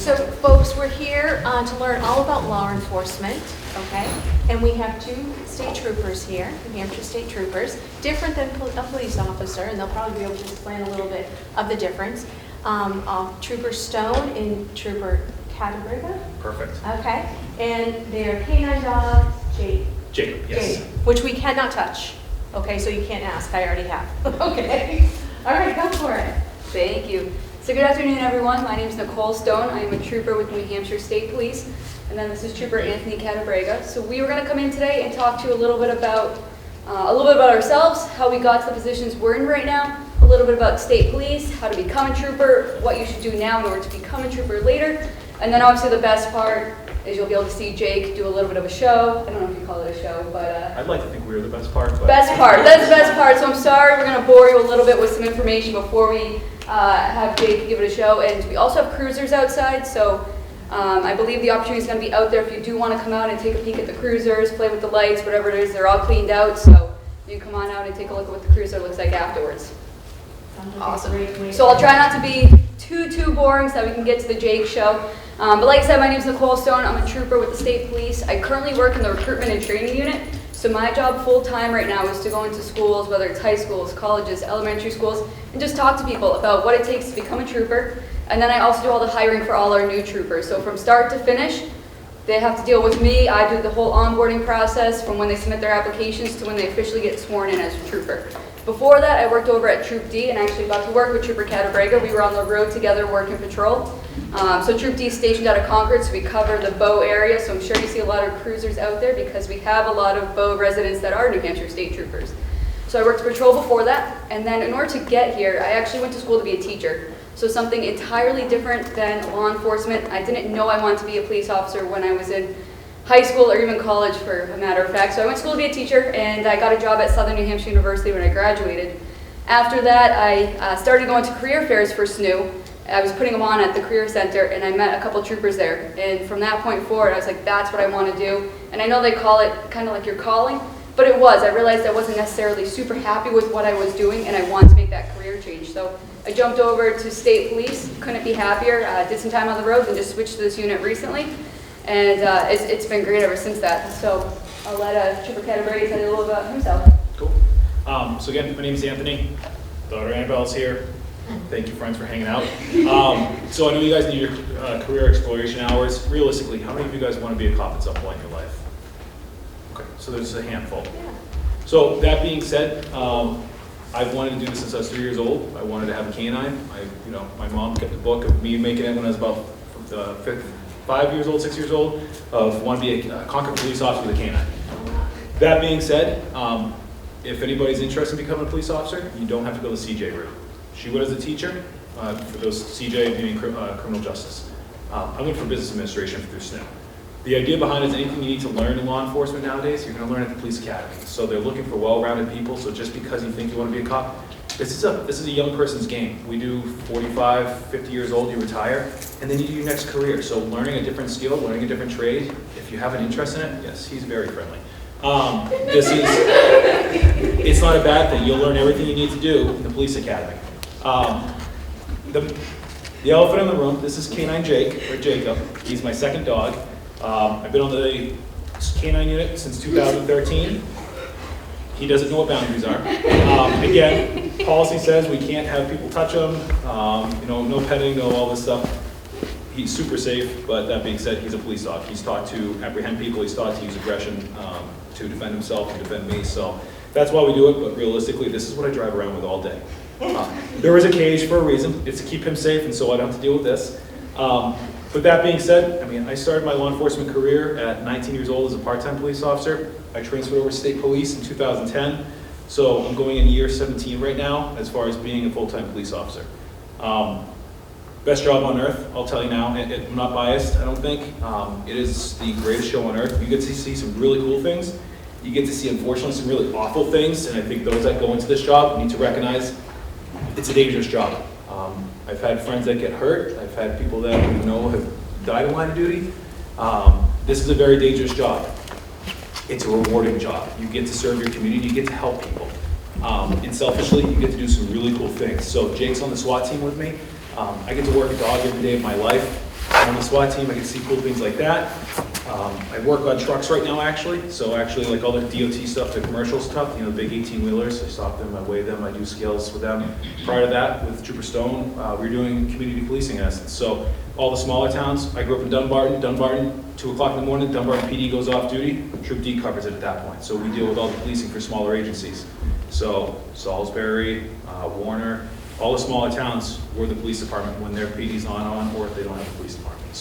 So folks, we're here to learn all about law enforcement, okay? And we have two state troopers here, New Hampshire state troopers, different than a police officer, and they'll probably be able to explain a little bit of the difference. Trooper Stone and Trooper Catebriga. Perfect. Okay, and their canine dog, Jacob, yes. Which we cannot touch. Okay, so you can't ask, I already have. Okay, all right, go for it. Thank you. So good afternoon, everyone. My name is Nicole Stone. I am a trooper with New Hampshire State Police, and then this is Trooper Anthony Catebriga. So we were going to come in today and talk to you a little bit about ourselves, how we got to the positions we're in right now, a little bit about state police, how to become a trooper, what you should do now in order to become a trooper later, and then obviously the best part is you'll be able to see Jake do a little bit of a show. I don't know if you call it a show, but I'd like to think we were the best part. But best part. That's the best part. So I'm sorry we're going to bore you a little bit with some information before we have Jake give it a show. And we also have cruisers outside, so I believe the opportunity is going to be out there if you do want to come out and take a peek at the cruisers, play with the lights, whatever it is. They're all cleaned out, so you can come on out and take a look at what the cruiser looks like afterwards. Awesome. So I'll try not to be too boring so that we can get to the Jake show. But like I said, my name is Nicole Stone. I'm a trooper with the state police. I currently work in the recruitment and training unit. So my job full time right now is to go into schools, whether it's high schools, colleges, elementary schools, and just talk to people about what it takes to become a trooper. And then I also do all the hiring for all our new troopers. So from start to finish, they have to deal with me. I do the whole onboarding process from when they submit their applications to when they officially get sworn in as a trooper. Before that, I worked over at Troop D and actually got to work with Trooper Catebriga. We were on the road together working patrol. So Troop D is stationed out of Concord, so we cover the Bow area. So I'm sure you see a lot of cruisers out there because we have a lot of Bow residents that are New Hampshire state troopers. So I worked patrol before that, and then in order to get here, I actually went to school to be a teacher. So something entirely different than law enforcement. I didn't know I wanted to be a police officer when I was in high school or even college, for a matter of fact. So I went to school to be a teacher, and I got a job at Southern New Hampshire University when I graduated. After that, I started going to career fairs for SNU. I was putting them on at the Career Center, and I met a couple troopers there. And from that point forward, I was like, that's what I want to do. And I know they call it kind of like your calling, but it was. I realized I wasn't necessarily super happy with what I was doing, and I wanted to make that career change. So I jumped over to state police, couldn't be happier, did some time on the road, and just switched to this unit recently. And it's been great ever since that. So I'll let Trooper Catebriga tell you a little about himself. Cool. So again, my name is Anthony. Daughter Annabelle's here. Thank you, friends, for hanging out. So I know you guys need your career exploration hours. Realistically, how many of you guys want to be a cop at some point in your life? Okay, so there's a handful. Yeah. So that being said, I've wanted to do this since I was 3 years old. I wanted to have a canine. My mom kept the book of me making it when I was about 5 years old, 6 years old, of want to be a Concord police officer with a canine. That being said, if anybody's interested in becoming a police officer, you don't have to go the CJ route. She went as a teacher, for those CJ meaning criminal justice. I went for business administration through SNU. The idea behind it is anything you need to learn in law enforcement nowadays, you're going to learn at the police academy. So they're looking for well-rounded people, so just because you think you want to be a cop, this is a young person's game. We do 45, 50 years old, you retire, and then you do your next career. So learning a different skill, learning a different trade, if you have an interest in it, yes, he's very friendly. It's not a bad thing. You'll learn everything you need to do in the police academy. The elephant in the room, this is Canine Jake, or Jacob. He's my second dog. I've been on the canine unit since 2013. He doesn't know what boundaries are. Again, policy says we can't have people touch him, no petting, no all this stuff. He's super safe, but that being said, he's a police dog. He's taught to apprehend people, he's taught to use aggression to defend himself, to defend me, so that's why we do it, but realistically, this is what I drive around with all day. There is a cage for a reason. It's to keep him safe, and so I don't have to deal with this. But that being said, I started my law enforcement career at 19 years old as a part-time police officer. I transferred over to state police in 2010, so I'm going in year 17 right now as far as being a full-time police officer. Best job on earth, I'll tell you now. I'm not biased, I don't think. It is the greatest show on earth. You get to see some really cool things. You get to see, unfortunately, some really awful things, and I think those that go into this job need to recognize it's a dangerous job. I've had friends that get hurt. I've had people that have died in line of duty. This is a very dangerous job. It's a rewarding job. You get to serve your community, you get to help people. And selfishly, you get to do some really cool things. So Jake's on the SWAT team with me. I get to work a dog every day of my life. On the SWAT team, I get to see cool things like that. I work on trucks right now, actually. So actually, like all the DOT stuff, the commercial stuff, the big 18-wheelers, I stop them, I weigh them, I do skills with them. Prior to that, with Trooper Stone, we were doing community policing in essence. So all the smaller towns, I grew up in Dunbarton, 2 o'clock in the morning, Dunbarton PD goes off duty, Troop D covers it at that point. So we deal with all the policing for smaller agencies. So Salisbury, Warner, all the smaller towns, we're the police department when their PD's not on or if they don't have a police department.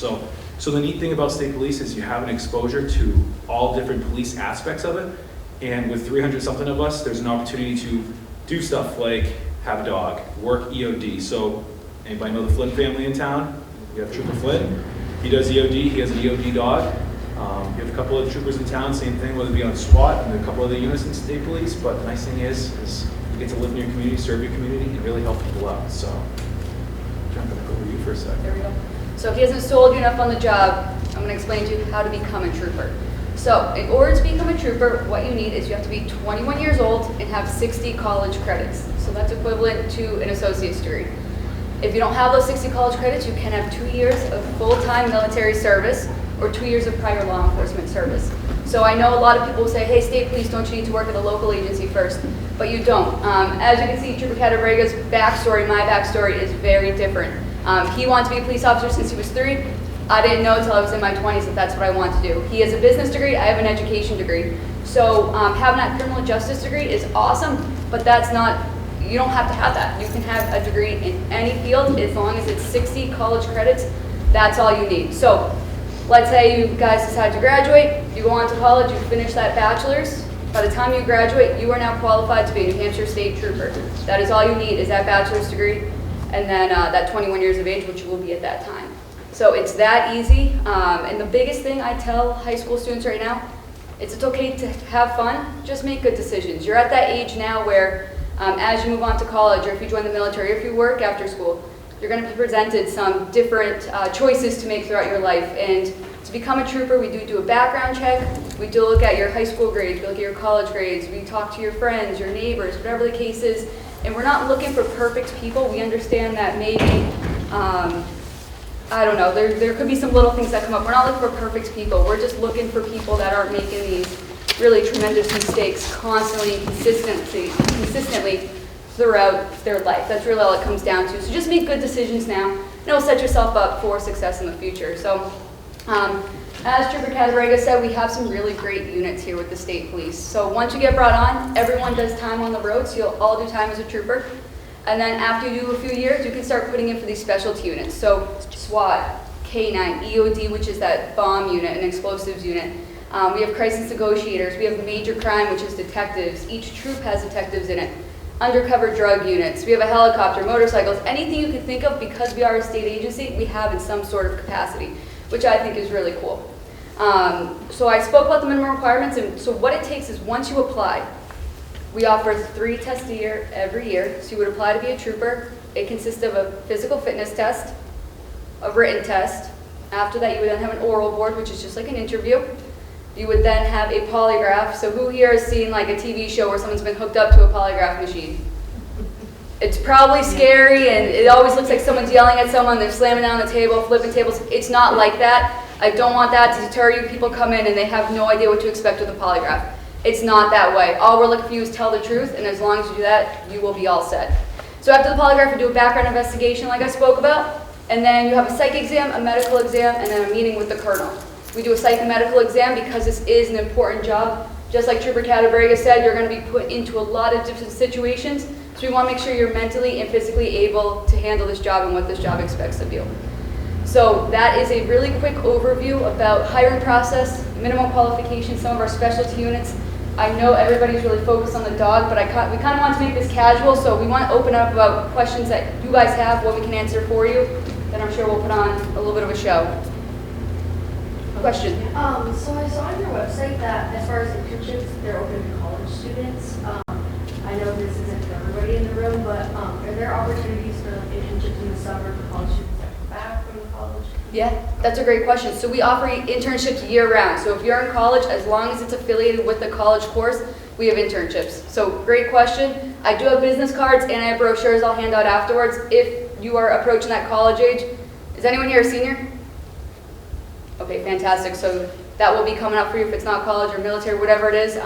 So the neat thing about state police is you have an exposure to all different police aspects of it. And with 300 something of us, there's an opportunity to do stuff like have a dog, work EOD. So anybody know the Flynn family in town? You have Trooper Flynn. He does EOD, he has an EOD dog. You have a couple of troopers in town, same thing, whether it be on SWAT and a couple other units in state police. But the nice thing is you get to live in your community, serve your community, and really help people out. So I'm going to go over you for a second. There we go. So if he hasn't sold you enough on the job, I'm going to explain to you how to become a trooper. So in order to become a trooper, what you need is you have to be 21 years old and have 60 college credits. So that's equivalent to an associate's degree. If you don't have those 60 college credits, you can have 2 years of full-time military service or 2 years of prior law enforcement service. So I know a lot of people say, hey, state police, don't you need to work at a local agency first? But you don't. As you can see, Trooper Cadabrega's backstory, my backstory, is very different. He wanted to be a police officer since he was 3. I didn't know until I was in my 20s that that's what I wanted to do. He has a business degree, I have an education degree. So having that criminal justice degree is awesome, but that's not, you don't have to have that. You can have a degree in any field as long as it's 60 college credits, that's all you need. So let's say you guys decide to graduate, you go on to college, you finish that bachelor's. By the time you graduate, you are now qualified to be a New Hampshire State Trooper. That is all you need, is that bachelor's degree, and then that 21 years of age, which you will be at that time. So it's that easy, and the biggest thing I tell high school students right now, it's okay to have fun, just make good decisions. You're at that age now where as you move on to college, or if you join the military, or if you work after school, you're going to be presented some different choices to make throughout your life. And to become a trooper, we do a background check, we do look at your high school grades, we look at your college grades, we talk to your friends, your neighbors, whatever the case is. And we're not looking for perfect people. We understand that maybe, I don't know, there could be some little things that come up. We're not looking for perfect people. We're just looking for people that aren't making these really tremendous mistakes constantly and consistently throughout their life. That's really all it comes down to. So just make good decisions now, and it'll set yourself up for success in the future. So as Trooper Cadabrega said, we have some really great units here with the state police. So once you get brought on, everyone does time on the road, so you'll all do time as a trooper. And then after you do a few years, you can start putting in for these specialty units. So SWAT, K9, EOD, which is that bomb unit, an explosives unit. We have crisis negotiators. We have major crime, which is detectives. Each troop has detectives in it. Undercover drug units. We have a helicopter, motorcycles, anything you can think of. Because we are a state agency, we have in some sort of capacity, which I think is really cool. So I spoke about the minimum requirements, and so what it takes is once you apply, we offer 3 tests a year, every year. So you would apply to be a trooper. It consists of a physical fitness test, a written test. After that, you would then have an oral board, which is just like an interview. You would then have a polygraph. So who here has seen like a TV show where someone's been hooked up to a polygraph machine? It's probably scary, and it always looks like someone's yelling at someone, they're slamming down the table, flipping tables. It's not like that. I don't want that to deter you. People come in and they have no idea what to expect with a polygraph. It's not that way. All we're looking for you is tell the truth, and as long as you do that, you will be all set. So after the polygraph, we do a background investigation like I spoke about, and then you have a psych exam, a medical exam, and then a meeting with the colonel. We do a psych and medical exam because this is an important job. Just like Trooper Cadabrega said, you're going to be put into a lot of different situations, so we want to make sure you're mentally and physically able to handle this job and what this job expects of you. So that is a really quick overview about hiring process, minimum qualifications, some of our specialty units. I know everybody's really focused on the dog, but we kind of want to make this casual, so we want to open up about questions that you guys have, what we can answer for you. Then I'm sure we'll put on a little bit of a show. Question? So I saw on your website that as far as internships, they're open to college students. I know this isn't for everybody in the room, but are there opportunities for like, internships in the summer for college students that come back from college? Yeah, that's a great question. So we offer internships year-round. So if you're in college, as long as it's affiliated with the college course, we have internships. So great question. I do have business cards and I have brochures I'll hand out afterwards. If you are approaching that college age, is anyone here a senior? Okay, fantastic. So that will be coming up for you if it's not college or military, whatever it is.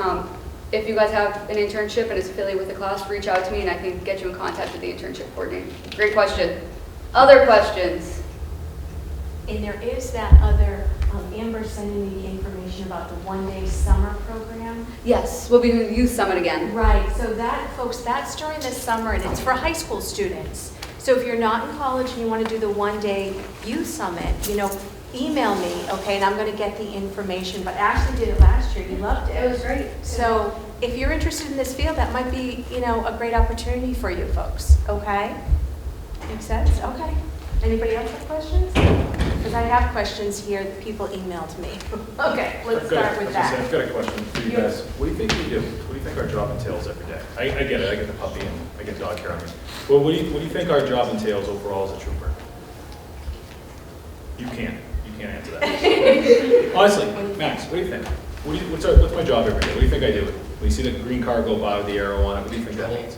If you guys have an internship and it's affiliated with the class, reach out to me and I can get you in contact with the internship coordinator. Great question. Other questions? And there is that other, Amber sending me the information about the one-day summer program. Yes, we'll be doing the youth summit again. Right, so that, folks, that's during the summer, and it's for high school students. So if you're not in college and you want to do the one-day youth summit, email me, okay, and I'm going to get the information. But Ashley did it last year, you loved it. It was great. So if you're interested in this field, that might be, a great opportunity for you folks, okay? Make sense? Okay. Anybody else have questions? Because I have questions here that people emailed me. Okay, let's start with that. I've got a question for you guys. What do you think we do? What do you think our job entails every day? I get it, I get the puppy and I get dog care on me. But what do you think our job entails overall as a trooper? You can't answer that. Honestly, Max, what do you think? What's my job every day? What do you think I do? When you see the green car go by with the arrow on it, what do you think that means?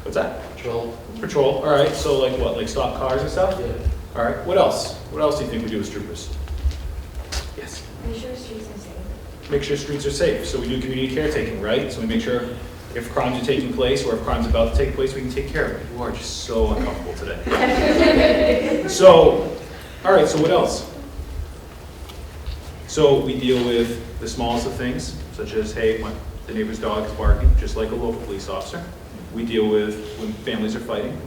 What's that? Patrol. All right. So like what? Like stop cars and stuff? Yeah. All right. What else? What else do you think we do as troopers? Yes. Make sure streets are safe. Make sure streets are safe. So we do community caretaking, right? So we make sure if crimes are taking place or if crimes are about to take place, we can take care of it. You are just so uncomfortable today. So, all right. So what else? So we deal with the smallest of things, such as, hey, the neighbor's dog is barking, just like a local police officer. We deal with when families are fighting.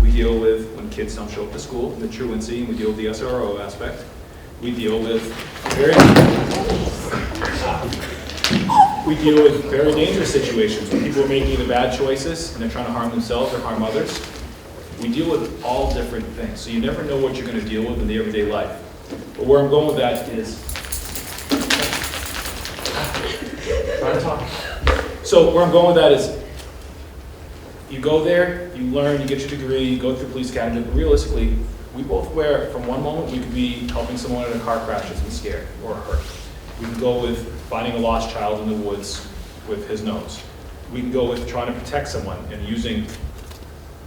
We deal with when kids don't show up to school, the truancy, and we deal with the SRO aspect. We deal with very dangerous situations when people are making the bad choices and they're trying to harm themselves or harm others. We deal with all different things, so you never know what you're going to deal with in the everyday life. But where I'm going with that is, trying to talk. So where I'm going with that is, you go there, you learn, you get your degree, you go through police academy, but realistically, we both wear, from one moment, we could be helping someone in a car crash that's been scared or hurt. We can go with finding a lost child in the woods with his nose. We can go with trying to protect someone and using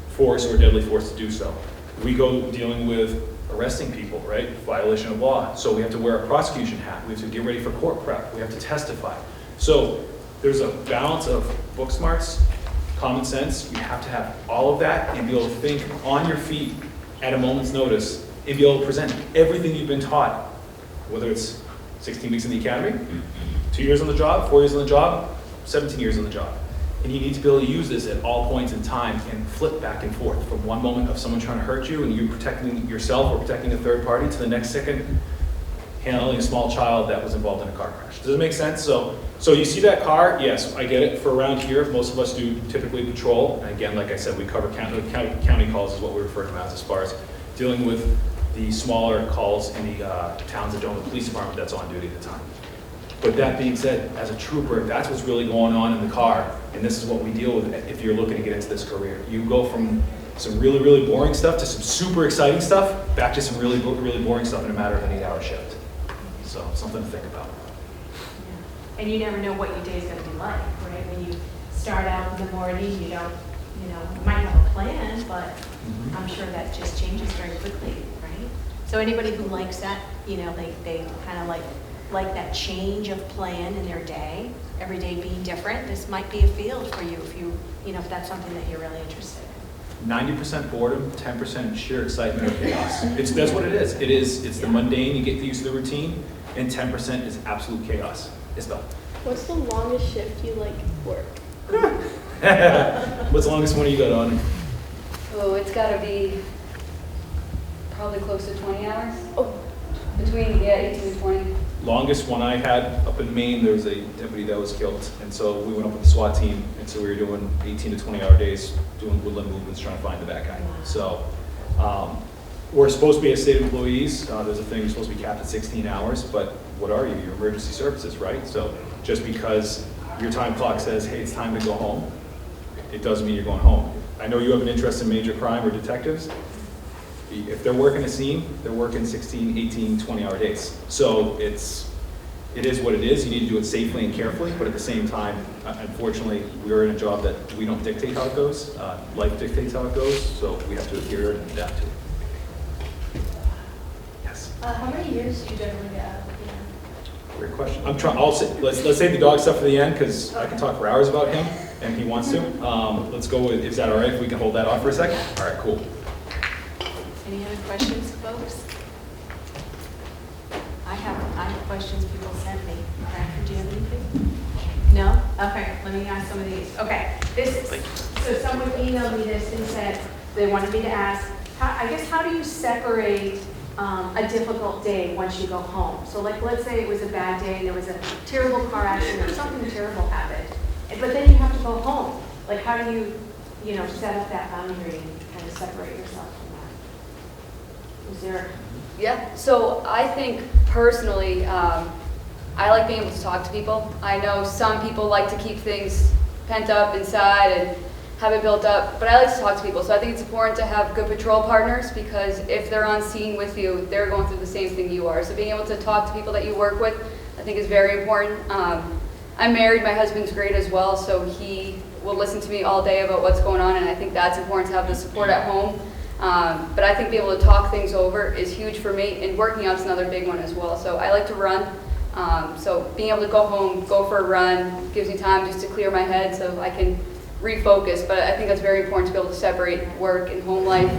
force or deadly force to do so. We go dealing with arresting people, right? Violation of law. So we have to wear a prosecution hat. We have to get ready for court prep. We have to testify. So there's a balance of book smarts, common sense. You have to have all of that and be able to think on your feet at a moment's notice and be able to present everything you've been taught, whether it's 16 weeks in the academy, 2 years on the job, 4 years on the job, 17 years on the job. And you need to be able to use this at all points in time and flip back and forth from one moment of someone trying to hurt you and you protecting yourself or protecting a third party to the next second handling a small child that was involved in a car crash. Does it make sense? So you see that car? Yes, I get it. For around here, most of us do typically patrol. And again, like I said, we cover county calls is what we refer to them as far as dealing with the smaller calls in the towns that don't have a police department that's on duty at the time. But that being said, as a trooper, that's what's really going on in the car, and this is what we deal with if you're looking to get into this career. You go from some really, really boring stuff to some super exciting stuff, back to some really, really boring stuff in a matter of an 8-hour shift. So, something to think about. Yeah. And you never know what your day's going to be like, right? When you start out in the morning, you don't, you might have a plan, but I'm sure that just changes very quickly, right? So anybody who likes that, they kind of like that change of plan in their day, every day being different, this might be a field for you if that's something that you're really interested in. 90% boredom, 10% sheer excitement or chaos. That's what it is. It's the mundane, you get used to the routine, and 10% is absolute chaos. Isabel. What's the longest shift you work? What's the longest one you got on? Oh, it's got to be probably close to 20 hours. Oh. Between 18 and 20. Longest one I had up in Maine, there was a deputy that was killed, and so we went up with the SWAT team, and so we were doing 18 to 20-hour days, doing woodland movements, trying to find the bad guy. So we're supposed to be as state employees. There's a thing, you're supposed to be capped at 16 hours, but what are you? You're emergency services, right? So just because your time clock says, hey, it's time to go home, it doesn't mean you're going home. I know you have an interest in major crime or detectives. If they're working a scene, they're working 16, 18, 20-hour days. So it is what it is. You need to do it safely and carefully, but at the same time, unfortunately, we're in a job that we don't dictate how it goes. Life dictates how it goes, so we have to adhere and adapt to it. Yes? How many years do you generally get out of the Great question. Let's save the dog stuff for the end, because I can talk for hours about him, and he wants to. Let's go with, is that all right if we can hold that off for a second? All right, cool. Any other questions, folks? I have questions people sent me. Bradford, do you have anything? No? Okay, let me ask some of these. Okay, so someone emailed me this and said they wanted me to ask, how do you separate a difficult day once you go home? So like, let's say it was a bad day and there was a terrible car accident or something terrible happened, but then you have to go home. Like, how do you set up that boundary and kind of separate yourself from that? Is there? Yeah, so I think personally, I like being able to talk to people. I know some people like to keep things pent up inside and have it built up, but I like to talk to people. So I think it's important to have good patrol partners, because if they're on scene with you, they're going through the same thing you are. So being able to talk to people that you work with, I think is very important. I'm married, my husband's great as well, so he will listen to me all day about what's going on, and I think that's important to have the support at home. But I think being able to talk things over is huge for me, and working out's another big one as well. So I like to run. So being able to go home, go for a run, gives me time just to clear my head so I can refocus. But I think that's very important to be able to separate work and home life,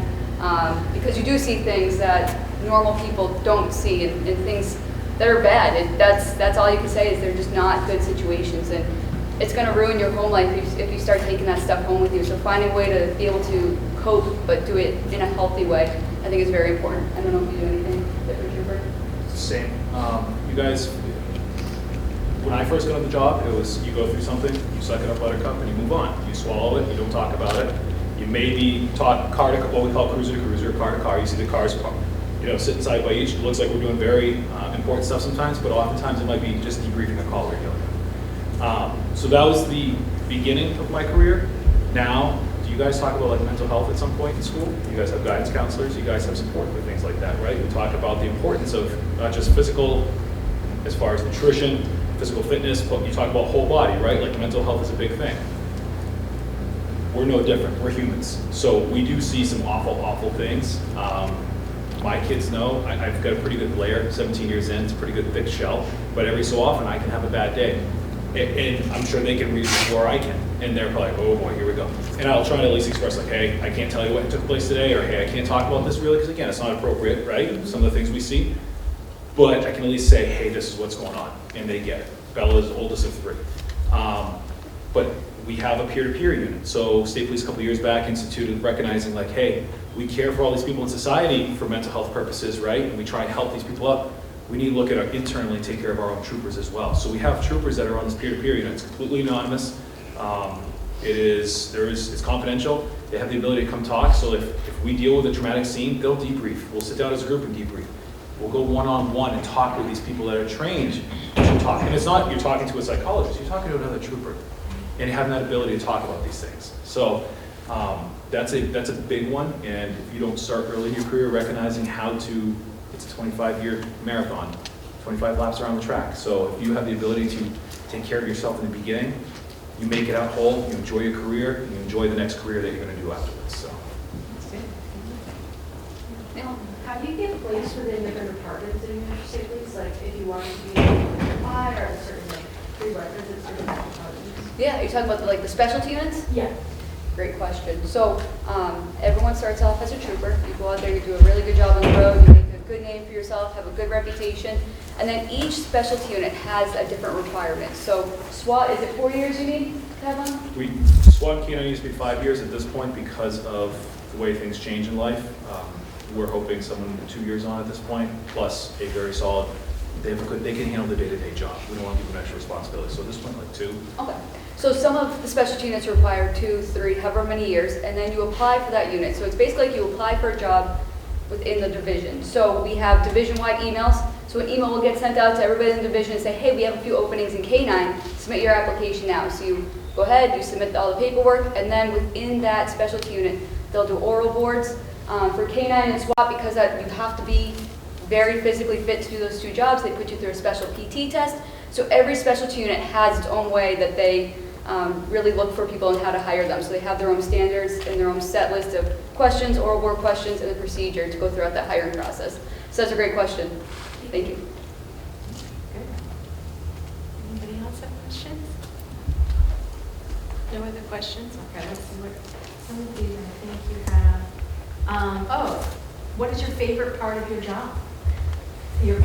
because you do see things that normal people don't see, and things that are bad. That's all you can say, is they're just not good situations, and it's going to ruin your home life if you start taking that stuff home with you. So finding a way to be able to cope, but do it in a healthy way, I think is very important. I don't know if you do anything different, Trooper. Same. You guys, when I first got on the job, it was you go through something, you suck it up, buttercup, and you move on. You swallow it, you don't talk about it. You maybe talk car to what we call cruiser to cruiser, car to car. You see the cars, sitting side by each. It looks like we're doing very important stuff sometimes, but oftentimes it might be just debriefing a call we're doing. So that was the beginning of my career. Now, do you guys talk about like mental health at some point in school? You guys have guidance counselors, you guys have support for things like that, right? We talk about the importance of not just physical, as far as nutrition, physical fitness, but you talk about whole body, right? Like mental health is a big thing. We're no different, we're humans. So we do see some awful, awful things. My kids know I've got a pretty good layer, 17 years in, it's a pretty good thick shell, but every so often I can have a bad day. And I'm sure they can read before I can. And they're probably like, oh boy, here we go. And I'll try to at least express like, hey, I can't tell you what took place today, or hey, I can't talk about this really, because again, it's not appropriate, right? Some of the things we see. But I can at least say, hey, this is what's going on. And they get it. Bella's oldest of 3. But we have a peer-to-peer unit. So State Police a couple years back instituted recognizing like, hey, we care for all these people in society for mental health purposes, right? And we try and help these people up. We need to look at our internally and take care of our own troopers as well. So we have troopers that are on this peer-to-peer unit. It's completely anonymous. It's confidential. They have the ability to come talk. So if we deal with a traumatic scene, they'll debrief. We'll sit down as a group and debrief. We'll go one-on-one and talk with these people that are trained to talk. And it's not you're talking to a psychologist, you're talking to another trooper and having that ability to talk about these things. So that's a big one. And if you don't start early in your career recognizing how to, it's a 25-year marathon, 25 laps around the track. So if you have the ability to take care of yourself in the beginning, you make it out whole, you enjoy your career, and you enjoy the next career that you're going to do afterwards. So. How do you get placed within different departments in your state police? Like if you wanted to be applied or certain like prerequisites for different departments? Yeah, you're talking about the specialty units? Yeah. Great question. So everyone starts off as a trooper. You go out there, you do a really good job on the road, you make a good name for yourself, have a good reputation, and then each specialty unit has a different requirement. So SWAT, is it 4 years you need to have on? SWAT and K9 used to be 5 years at this point because of the way things change in life. We're hoping someone 2 years on at this point, plus a very solid, they can handle the day-to-day job. We don't want to give them extra responsibility. So at this point, like 2. Okay. So some of the specialty units require 2, 3, however many years, and then you apply for that unit. So it's basically like you apply for a job within the division. So we have division-wide emails. So an email will get sent out to everybody in the division and say, hey, we have a few openings in K9, submit your application now. So you go ahead, you submit all the paperwork, and then within that specialty unit, they'll do oral boards. For K9 and SWAT, because you have to be very physically fit to do those 2 jobs, they put you through a special PT test. So every specialty unit has its own way that they really look for people and how to hire them. So they have their own standards and their own set list of questions, oral board questions, and the procedure to go throughout that hiring process. So that's a great question. Thank you. Good. Anybody else have questions? No other questions? Okay, let's see what, some of these I think you have. What is your favorite part of your job? Your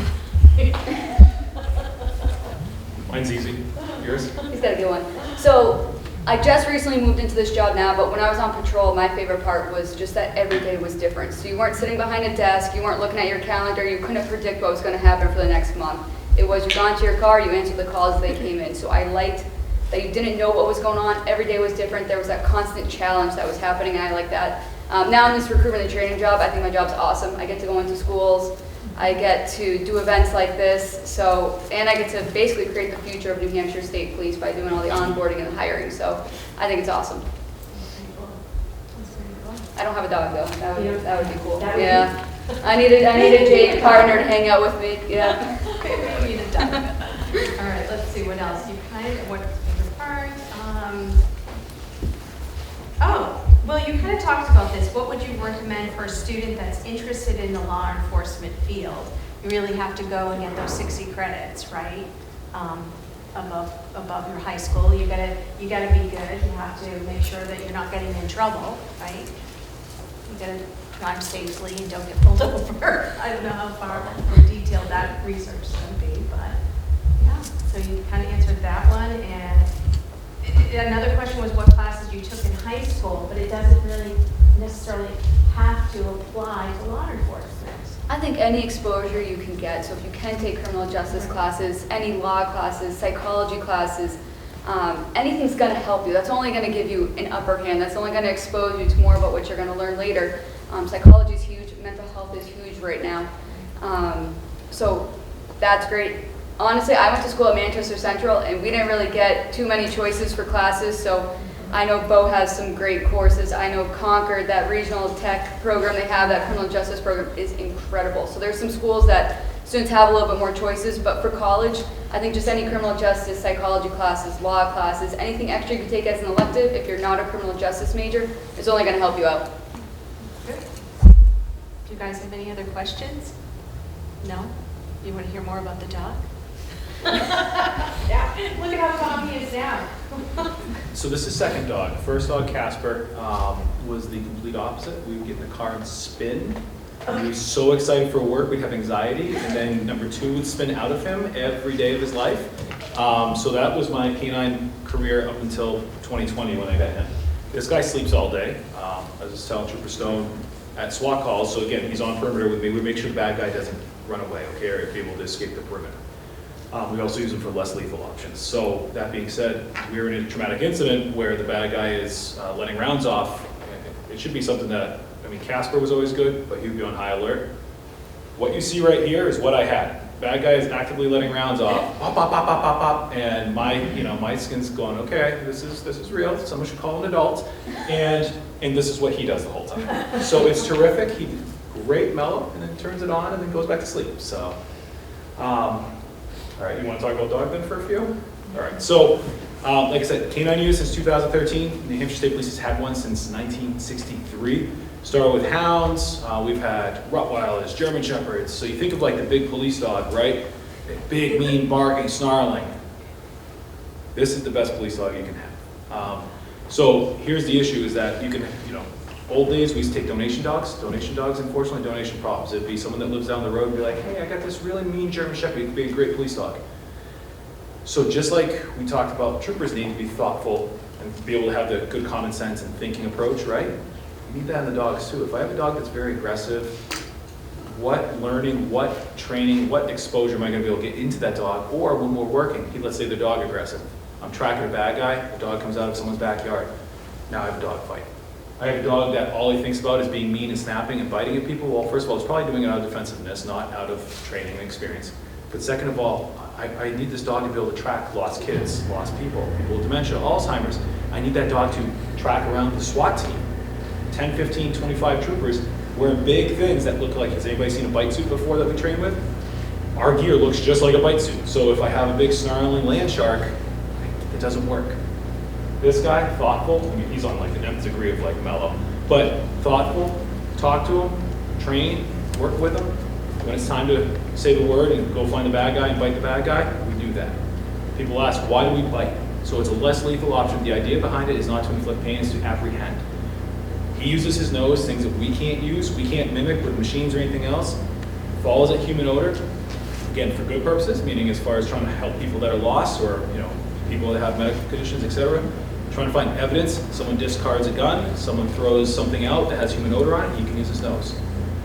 Mine's easy. Yours? He's got a good one. So I just recently moved into this job now, but when I was on patrol, my favorite part was just that every day was different. So you weren't sitting behind a desk, you weren't looking at your calendar, you couldn't predict what was going to happen for the next month. It was you got into your car, you answered the calls as they came in. So I liked that you didn't know what was going on. Every day was different. There was that constant challenge that was happening, and I like that. Now in this recruitment and training job, I think my job's awesome. I get to go into schools. I get to do events like this, and I get to basically create the future of New Hampshire State Police by doing all the onboarding and the hiring, so I think it's awesome. I don't have a dog though, that would be cool. Yeah, I need a Jake partner to hang out with me, yeah. Okay, we need a dog. All right, let's see, what else? You what's your favorite part? Well, you kind of talked about this. What would you recommend for a student that's interested in the law enforcement field? You really have to go and get those 60 credits, right? Above your high school. You gotta be good. You have to make sure that you're not getting in trouble, right? You gotta drive safely and don't get pulled over. I don't know how far or detailed that research is going to be, but yeah. So you kind of answered that one, and another question was what classes you took in high school, but it doesn't really necessarily have to apply to law enforcement. I think any exposure you can get, so if you can take criminal justice classes, any law classes, psychology classes, anything's going to help you. That's only going to give you an upper hand. That's only going to expose you to more about what you're going to learn later. Psychology is huge. Mental health is huge right now. So that's great. Honestly, I went to school at Manchester Central, and we didn't really get too many choices for classes, so I know Bo has some great courses. I know Concord, that regional tech program they have, that criminal justice program is incredible. So there's some schools that students have a little bit more choices, but for college, I think just any criminal justice, psychology classes, law classes, anything extra you can take as an elective, if you're not a criminal justice major, is only going to help you out. Good. Do you guys have any other questions? No? You want to hear more about the dog? Yeah, look at how calm he is now. So this is second dog. First dog, Casper, was the complete opposite. We would get in the car and spin. And he was so excited for work, we'd have anxiety. And then number two would spin out of him every day of his life. So that was my canine career up until 2020 when I got him. This guy sleeps all day. I was telling Trooper Stone at SWAT calls, so again, he's on perimeter with me. We make sure the bad guy doesn't run away, okay, or be able to escape the perimeter. We also use them for less lethal options. So that being said, we were in a traumatic incident where the bad guy is letting rounds off. It should be something that, I mean, Casper was always good, but he would be on high alert. What you see right here is what I had. Bad guy is actively letting rounds off, pop, pop, pop, pop, pop, pop, and my skin's going, okay, this is real. Someone should call an adult, and this is what he does the whole time. So it's terrific. He's great mellow, and then turns it on, and then goes back to sleep. So. All right, you want to talk about dog then for a few? All right, so like I said, canine unit since 2013. New Hampshire State Police has had one since 1963. Started with hounds. We've had Rottweilers, German Shepherds. So you think of like the big police dog, right? Big, mean, barking, snarling. This is the best police dog you can have. So here's the issue: is that you can, old days we used to take donation dogs. Donation dogs, unfortunately, donation problems. It'd be someone that lives down the road and be like, hey, I got this really mean German Shepherd. He could be a great police dog. So just like we talked about, troopers need to be thoughtful and be able to have the good common sense and thinking approach, right? You need that in the dogs too. If I have a dog that's very aggressive, what learning, what training, what exposure am I going to be able to get into that dog? Or when we're working, let's say the dog aggressive. I'm tracking a bad guy, the dog comes out of someone's backyard. Now I have a dog fight. I have a dog that all he thinks about is being mean and snapping and biting at people. Well, first of all, it's probably doing it out of defensiveness, not out of training and experience. But second of all, I need this dog to be able to track lost kids, lost people with dementia, Alzheimer's. I need that dog to track around the SWAT team. 10, 15, 25 troopers wearing big things that look like, has anybody seen a bite suit before that we train with? Our gear looks just like a bite suit. So if I have a big snarling land shark, it doesn't work. This guy, thoughtful, I mean, he's on like the nth degree of like mellow, but thoughtful, talk to him, train, work with him, When it's time to say the word and go find the bad guy and bite the bad guy, we do that. People ask, why do we bite? So it's a less lethal option. The idea behind it is not to inflict pain, it's to apprehend. He uses his nose, things that we can't use, we can't mimic with machines or anything else. Follows that human odor, again, for good purposes, meaning as far as trying to help people that are lost or people that have medical conditions, etc. Trying to find evidence. Someone discards a gun, someone throws something out that has human odor on it, he can use his nose.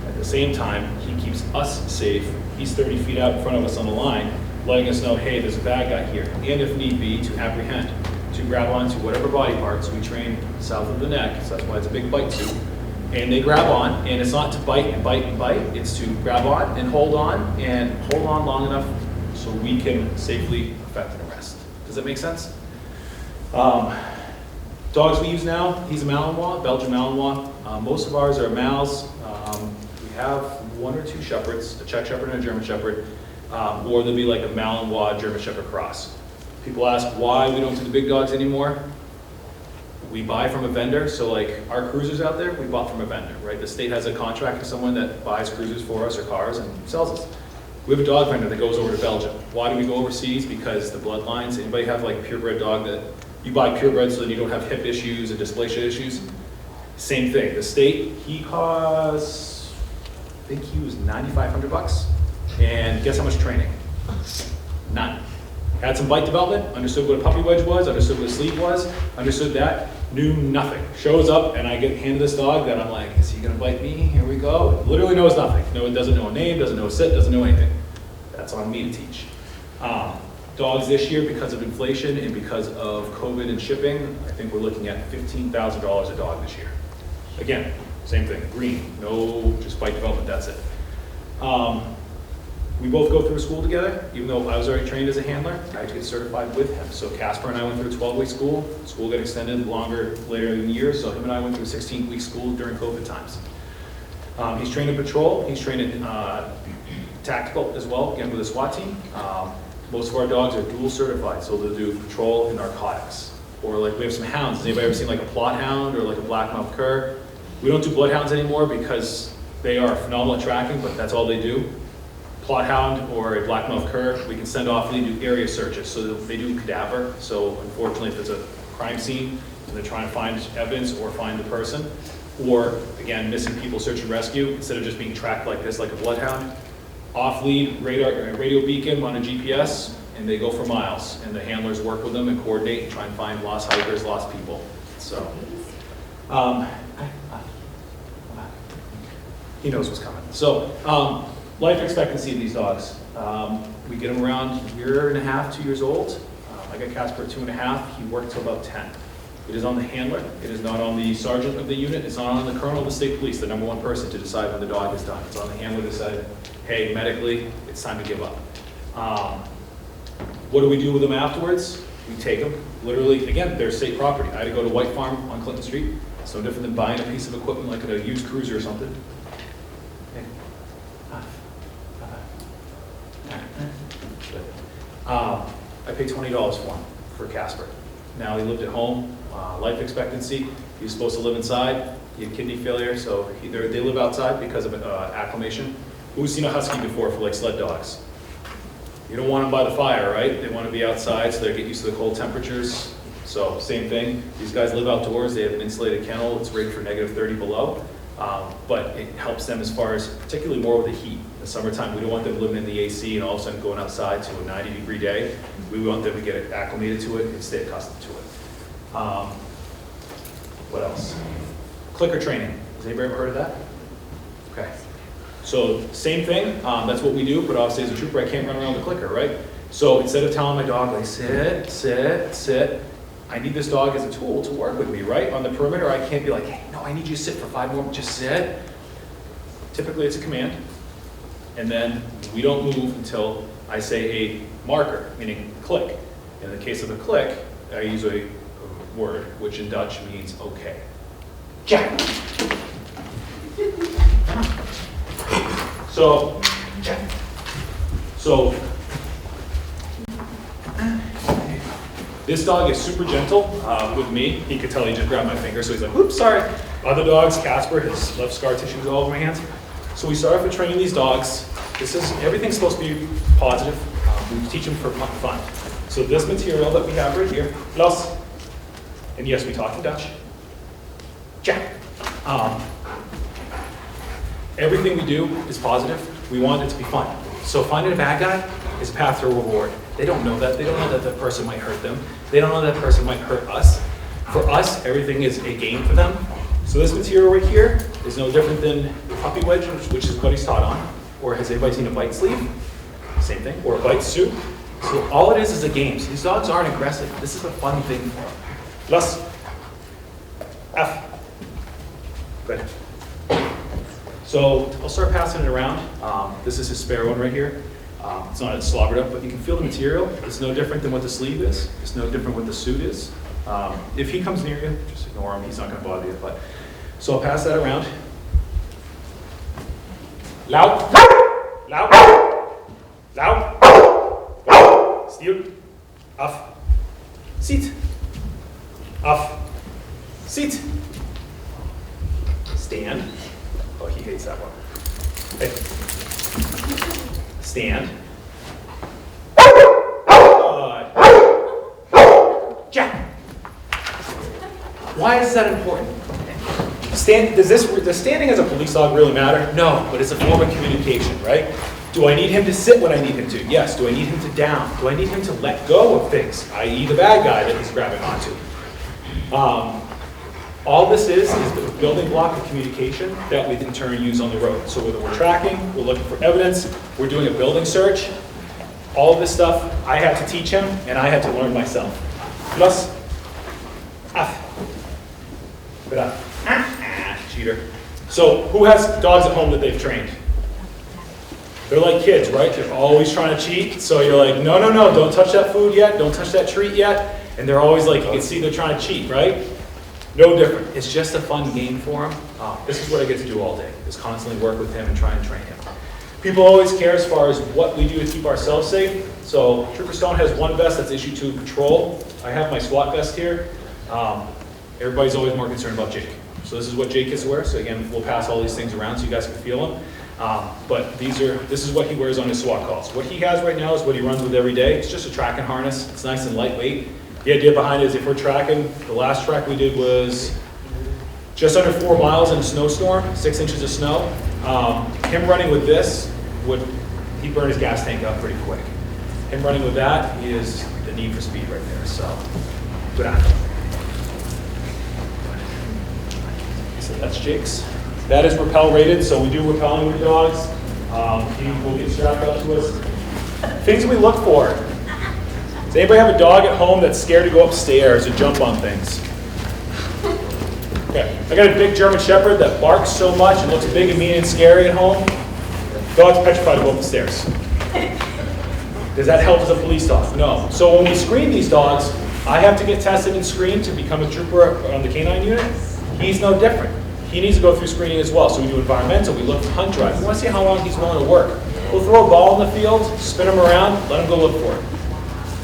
At the same time, he keeps us safe. He's 30 feet out in front of us on the line, letting us know, hey, there's a bad guy here. And if need be, to apprehend, to grab onto whatever body parts. We train south of the neck, so that's why it's a big bite suit. And they grab on, and it's not to bite and bite and bite, it's to grab on and hold on long enough so we can safely effect an arrest. Does that make sense? Dogs we use now, he's a Malinois, Belgian Malinois. Most of ours are Mals. We have one or two Shepherds, a Czech Shepherd and a German Shepherd, or there'll be like a Malinois German Shepherd cross. People ask why we don't do the big dogs anymore. We buy from a vendor, so like our cruisers out there, we bought from a vendor, right? The state has a contract with someone that buys cruisers for us or cars and sells us. We have a dog vendor that goes over to Belgium. Why do we go overseas? Because the bloodlines. Anybody have like a purebred dog that you buy purebred so that you don't have hip issues and dysplasia issues? Same thing. The state, he costs, I think he was $9,500. And guess how much training? None. Had some bite development, understood what a puppy wedge was, understood what a sleeve was, understood that, knew nothing. Shows up and I get handed this dog that I'm like, is he gonna bite me? Here we go. Literally knows nothing. No, it doesn't know a name, doesn't know a sit, doesn't know anything. That's on me to teach. Dogs this year, because of inflation and because of COVID and shipping, I think we're looking at $15,000 a dog this year. Again, same thing, green, no, just bite development, that's it. We both go through school together. Even though I was already trained as a handler, I had to get certified with him. So Casper and I went through a 12-week school. School got extended longer later in the year, so him and I went through a 16-week school during COVID times. He's trained in patrol. He's trained in tactical as well, again with a SWAT team. Most of our dogs are dual certified, so they'll do patrol and narcotics. Or like we have some hounds. Has anybody ever seen like a plot hound or like a black-mouthed cur? We don't do bloodhounds anymore because they are phenomenal at tracking, but that's all they do. Plot hound or a black-mouthed cur, we can send off and do area searches. So they do cadaver. So unfortunately, if there's a crime scene and they're trying to find evidence or find the person, or again, missing people search and rescue, instead of just being tracked like this, like a bloodhound, off-lead radio beacon on a GPS, and they go for miles. And the handlers work with them and coordinate and try and find lost hikers, lost people. So, he knows what's coming. So, life expectancy of these dogs. We get them around a year and a half, 2 years old. I got Casper at 2.5. He worked till about 10. It is on the handler. It is not on the sergeant of the unit. It's not on the colonel of the state police, the #1 person to decide when the dog is done. It's on the handler to decide, hey, medically, it's time to give up. What do we do with them afterwards? We take them. Literally, again, they're state property. I had to go to White Farm on Clinton Street. So different than buying a piece of equipment like a used cruiser or something. I paid $20 for him, for Casper. Now he lived at home, life expectancy. He was supposed to live inside. He had kidney failure, so they live outside because of acclimation. Who's seen a husky before for like sled dogs? You don't want them by the fire, right? They want to be outside so they get used to the cold temperatures. So same thing. These guys live outdoors. They have an insulated kennel. It's rigged for -30 below. But it helps them as far as, particularly more with the heat. In the summertime, we don't want them living in the AC and all of a sudden going outside to a 90-degree day. We want them to get acclimated to it and stay accustomed to it. What else? Clicker training. Has anybody ever heard of that? Okay. So same thing, that's what we do, but obviously as a trooper, I can't run around the clicker, right? So instead of telling my dog, like, sit, sit, sit, I need this dog as a tool to work with me, right? On the perimeter, I can't be like, hey, no, I need you to sit for 5 more, just sit. Typically, it's a command. And then we don't move until I say a marker, meaning click. In the case of a click, I use a word, which in Dutch means okay. Jack. So, Jack. So, this dog is super gentle with me. He could tell he just grabbed my finger, so he's like, oops, sorry. Other dogs, Casper, his left scar tissue is all over my hands. So we start off with training these dogs Everything's supposed to be positive. We teach them for fun. So this material that we have right here, los, and yes, we talk in Dutch. Jack. Everything we do is positive. We want it to be fun. So finding a bad guy is a path to a reward. They don't know that. They don't know that that person might hurt them. They don't know that person might hurt us. For us, everything is a game for them. So this material right here is no different than the puppy wedge, which is what he's taught on. Or has anybody seen a bite sleeve? Same thing. Or a bite suit. So all it is a game. So these dogs aren't aggressive. This is a fun thing for them. Los. F. Good. So I'll start passing it around. This is his spare one right here. It's not as slobbered up, but you can feel the material. It's no different than what the sleeve is. It's no different what the suit is. If he comes near you, just ignore him. He's not going to bother you. But so I'll pass that around. Loud. Loud. Loud. Still. Auf. Sit. Auf. Sit. Stand. Oh, he hates that one. Hey. Stand. Jack. Why is that important? Does standing as a police dog really matter? No, but it's a form of communication, right? Do I need him to sit when I need him to? Yes. Do I need him to down? Do I need him to let go of things, i.e. the bad guy that he's grabbing onto? All this is the building block of communication that we in turn use on the road. So whether we're tracking, we're looking for evidence, we're doing a building search, all of this stuff I had to teach him and I had to learn myself. Plus, cheater. So who has dogs at home that they've trained? They're like kids, right? They're always trying to cheat. So you're like, no, no, no, don't touch that food yet, don't touch that treat yet. And they're always like, you can see they're trying to cheat, right? No different. It's just a fun game for him. This is what I get to do all day, is constantly work with him and try and train him. People always care as far as what we do to keep ourselves safe. So Trooper Stone has one vest that's issued to patrol. I have my SWAT vest here. Everybody's always more concerned about Jake. So this is what Jake gets to wear. So again, we'll pass all these things around so you guys can feel them. But this is what he wears on his SWAT calls. What he has right now is what he runs with every day. It's just a tracking harness. It's nice and lightweight. The idea behind it is if we're tracking, the last track we did was just under 4 miles in a snowstorm, 6 inches of snow. Him running with this, he'd burn his gas tank up pretty quick. Him running with that is the need for speed right there, so good on him. So that's Jake's. That is rappel rated, so we do rappelling with dogs. He will get strapped up to us. Things we look for. Does anybody have a dog at home that's scared to go upstairs or jump on things? Okay, I got a big German Shepherd that barks so much and looks big and mean and scary at home. Dog's petrified to go up the stairs. Does that help as a police dog? No. So when we screen these dogs, I have to get tested and screened to become a trooper on the canine unit. He's no different. He needs to go through screening as well. So we do environmental, we look for hunt drive. We want to see how long he's willing to work. We'll throw a ball in the field, spin him around, let him go look for it.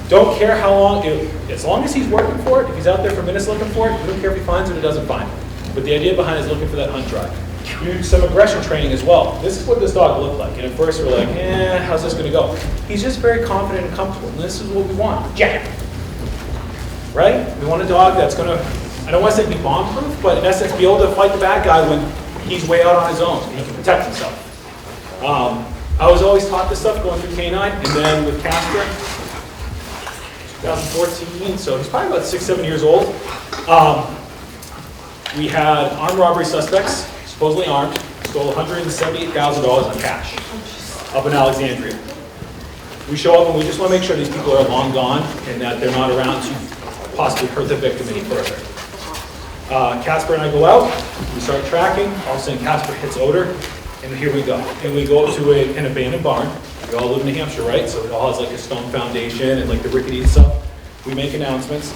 Don't care how long, as long as he's working for it, if he's out there for minutes looking for it, we don't care if he finds it or doesn't find it. But the idea behind it is looking for that hunt drive. We do some aggression training as well. This is what this dog looked like. And at first we're like, how's this gonna go? He's just very confident and comfortable, and this is what we want. Jack! Right? We want a dog that's gonna, I don't want to say be bomb-proof, but in essence be able to fight the bad guy when he's way out on his own and he can protect himself. I was always taught this stuff going through K9, and then with Casper, 2014, so he's probably about 6-7 years old. We had armed robbery suspects, supposedly armed, stole $178,000 on cash up in Alexandria. We show up and we just want to make sure these people are long gone and that they're not around to possibly hurt the victim any further. Casper and I go out, we start tracking, all of a sudden Casper hits odor, and here we go. And we go up to an abandoned barn. We all live in New Hampshire, right? So it all has like a stone foundation and like the rickety and stuff. We make announcements.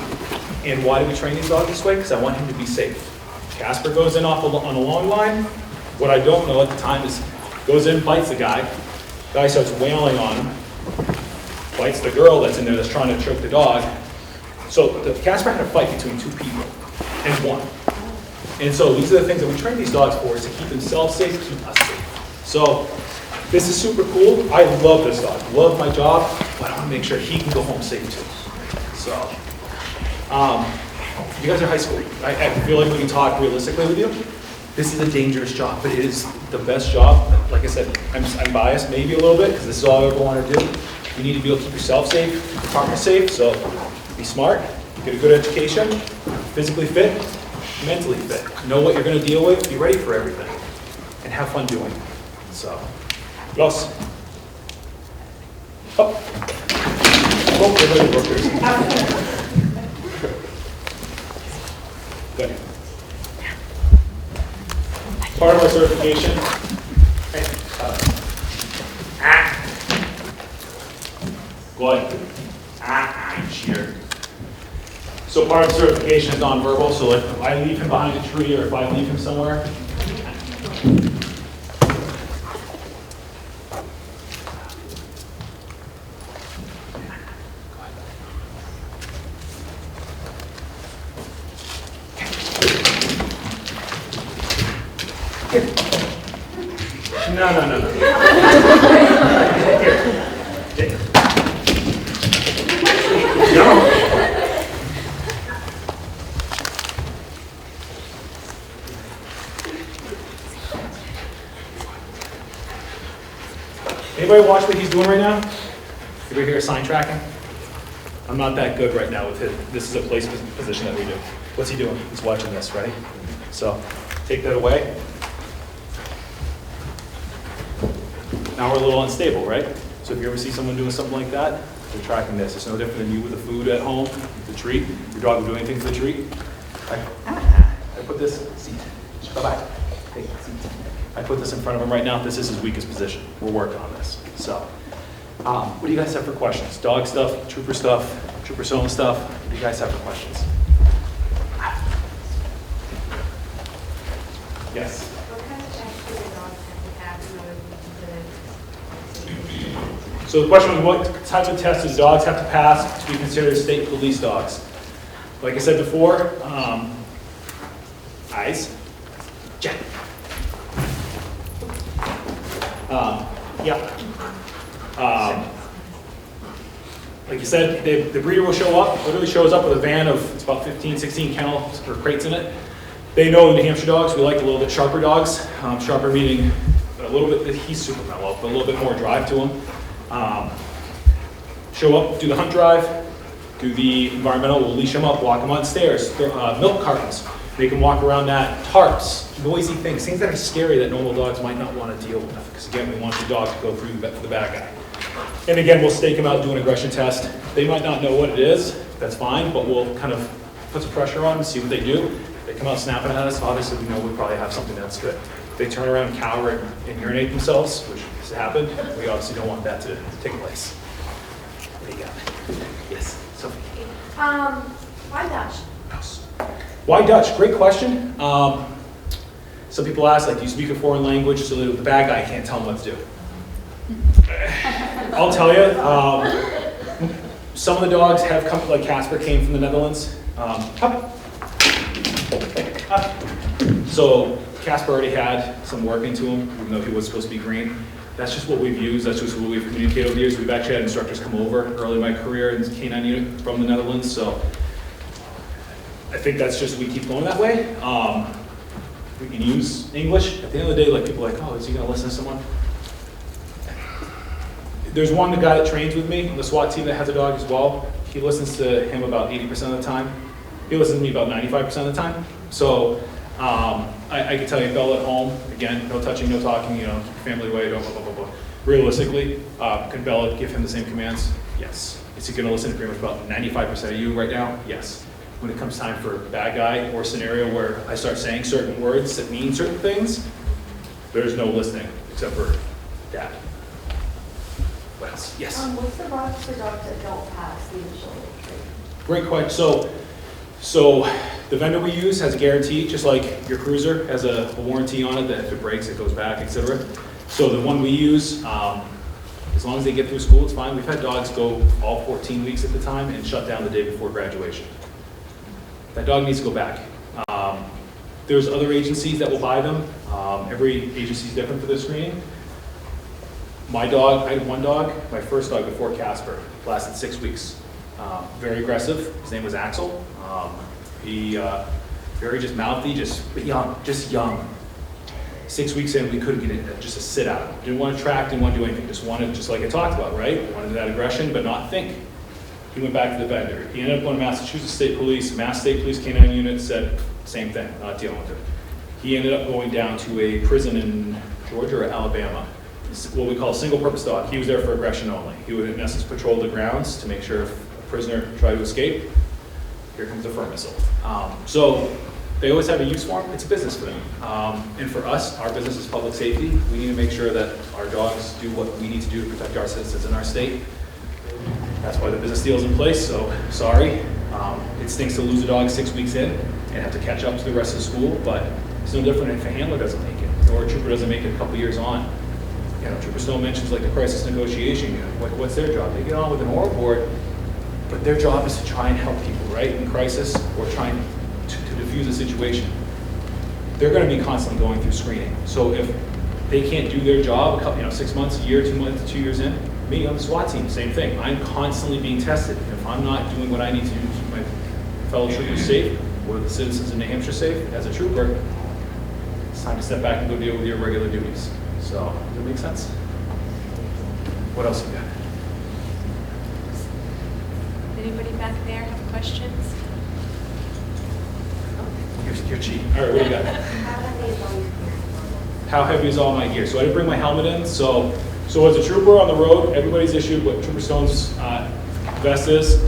And why do we train these dogs this way? Because I want him to be safe. Casper goes in on a long line. What I don't know at the time is goes in, bites the guy. Guy starts wailing on him. Bites the girl that's in there that's trying to choke the dog. So the Casper had a fight between 2 people and 1. And so these are the things that we train these dogs for, is to keep themselves safe, keep us safe. So This is super cool. I love this dog. Love my job, but I want to make sure he can go home safe too. So, you guys are high school. I feel like we can talk realistically with you. This is a dangerous job, but it is the best job. Like I said, I'm biased maybe a little bit because this is all I ever want to do. You need to be able to keep yourself safe, keep your partner safe, so be smart, get a good education, physically fit, mentally fit. Know what you're going to deal with, be ready for everything, and have fun doing it. So, what else? Oh, everybody workers. Good. Part of our certification. Good. Cheer. So part of the certification is nonverbal. So like if I leave him behind a tree or if I leave him somewhere. No. Here. No. Anybody watch what he's doing right now? Anybody hear sign tracking? I'm not that good right now with it. This is a place position that we do. What's he doing? He's watching this, ready? So take that away. Now we're a little unstable, right? So if you ever see someone doing something like that, they're tracking this. It's no different than you with the food at home, the treat. Your dog will do anything for the treat. I put this, seat, bye-bye. Hey, seat. I put this in front of him right now. This is his weakest position. We're working on this. So, what do you guys have for questions? Dog stuff, trooper zone stuff. What do you guys have for questions? Yes? What kind of checks do the dogs have to have in order to be considered? So the question was, what type of tests do dogs have to pass to be considered state police dogs? Like I said before, eyes, check. Like you said, the breeder will show up, literally shows up with a van of, it's about 15, 16 kennels or crates in it. They know the New Hampshire dogs, we like a little bit sharper dogs. Sharper meaning a little bit, he's super mellow, but a little bit more drive to him. Show up, do the hunt drive, do the environmental, we'll leash them up, walk them on stairs, milk cartons, make them walk around that, tarps, noisy things that are scary that normal dogs might not want to deal with. Because again, we want the dog to go through for the bad guy. And again, we'll stake them out, do an aggression test. They might not know what it is, that's fine, but we'll kind of put some pressure on them, see what they do. If they come out snapping at us, obviously we know we probably have something that's good. If they turn around, cower, and urinate themselves, which has happened, we obviously don't want that to take place. What do you got? Yes, Sophie. Why Dutch? Why Dutch? Great question. Some people ask, like, do you speak a foreign language so that the bad guy can't tell them what to do? I'll tell you, some of the dogs have come, like Casper came from the Netherlands. So Casper already had some work into him, even though he was supposed to be green. That's just what we've used, that's just what we've communicated over the years. We've actually had instructors come over early in my career in the K9 unit from the Netherlands, so I think that's just, we keep going that way. We can use English. At the end of the day, like people are like, oh, is he gonna listen to someone? There's one guy that trains with me on the SWAT team that has a dog as well. He listens to him about 80% of the time. He listens to me about 95% of the time. So I can tell you, Bella at home, again, no touching, no talking, you know, family way, blah, blah, blah, blah, blah. Realistically, can Bella give him the same commands? Yes. Is he gonna listen to pretty much about 95% of you right now? Yes. When it comes time for a bad guy or scenario where I start saying certain words that mean certain things, there's no listening except for Dad. What else? Yes? What's the box for dogs that don't pass the initial training? Great question. So the vendor we use has a guarantee, just like your cruiser has a warranty on it that if it breaks, it goes back, etc. So the one we use, as long as they get through school, it's fine. We've had dogs go all 14 weeks at the time and shut down the day before graduation. That dog needs to go back. There's other agencies that will buy them. Every agency is different for their screening. My dog, I had one dog, my first dog before Casper, lasted 6 weeks. Very aggressive. His name was Axel. He very just mouthy, just young. 6 weeks in, we couldn't get it, just a sit out. Didn't want to track, didn't want to do anything. Just wanted, just like I talked about, right? Wanted that aggression, but not think. He went back to the vendor. He ended up going to Massachusetts State Police. Mass State Police Canine Unit said same thing, not dealing with it. He ended up going down to a prison in Georgia or Alabama. It's what we call a single-purpose dog. He was there for aggression only. He would, in essence, patrol the grounds to make sure if a prisoner tried to escape, here comes the fur missile. So they always have a use for them. It's a business for them. And for us, our business is public safety. We need to make sure that our dogs do what we need to do to protect our citizens in our state. That's why the business deal is in place, so sorry. It stinks to lose a dog 6 weeks in and have to catch up to the rest of the school, but it's no different if a handler doesn't make it or a trooper doesn't make it a couple years on. You know, Trooper Snow mentions like the crisis negotiation unit. What's their job? They get on with an oral board, but their job is to try and help people, right, in crisis or trying to diffuse a situation. They're going to be constantly going through screening. So if they can't do their job, 6 months, a year, 2 months, 2 years in, me on the SWAT team, same thing. I'm constantly being tested. If I'm not doing what I need to do to keep my fellow troopers safe, or the citizens in New Hampshire safe, as a trooper, it's time to step back and go deal with your regular duties. So, does that make sense? What else you got? Anybody back there have questions? You're cheating. All right, what do you got? How heavy is all my gear? So I didn't bring my helmet in. So as a trooper on the road, everybody's issued what Trooper Stone's vest is.